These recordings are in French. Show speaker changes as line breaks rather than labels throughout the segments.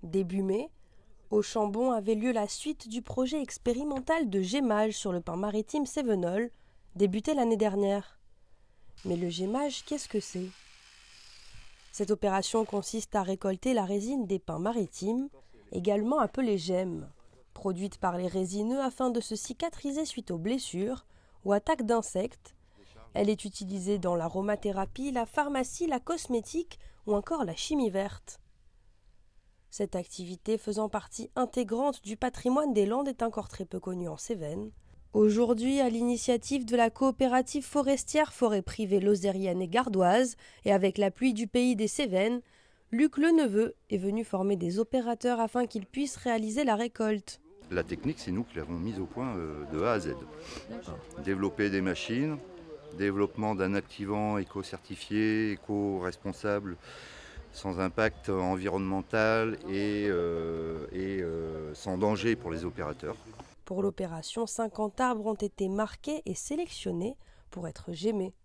Début mai, au Chambon avait lieu la suite du projet expérimental de gémage sur le pin maritime Cévenol, débuté l'année dernière. Mais le gémage, qu'est-ce que c'est ? Cette opération consiste à récolter la résine des pins maritimes, également appelée gemme, produite par les résineux afin de se cicatriser suite aux blessures ou attaques d'insectes. Elle est utilisée dans l'aromathérapie, la pharmacie, la cosmétique ou encore la chimie verte. Cette activité faisant partie intégrante du patrimoine des Landes est encore très peu connue en Cévennes. Aujourd'hui, à l'initiative de la coopérative forestière forêt privée lozérienne et gardoise, et avec l'appui du pays des Cévennes, Luc Leneveu est venu former des opérateurs afin qu'ils puissent réaliser la récolte.
La technique, c'est nous qui l'avons mise au point de A à Z. Développer des machines, développement d'un activant éco-certifié, éco-responsable, sans impact environnemental et sans danger pour les opérateurs.
Pour l'opération, 50 arbres ont été marqués et sélectionnés pour être gémés.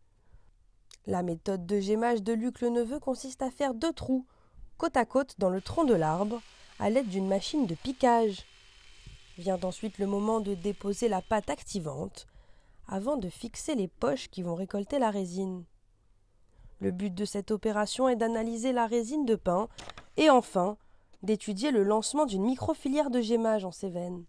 La méthode de gémage de Luc Leneveu consiste à faire 2 trous, côte à côte dans le tronc de l'arbre, à l'aide d'une machine de piquage. Vient ensuite le moment de déposer la pâte activante, avant de fixer les poches qui vont récolter la résine. Le but de cette opération est d'analyser la résine de pin et enfin d'étudier le lancement d'une microfilière de gémage en Cévennes.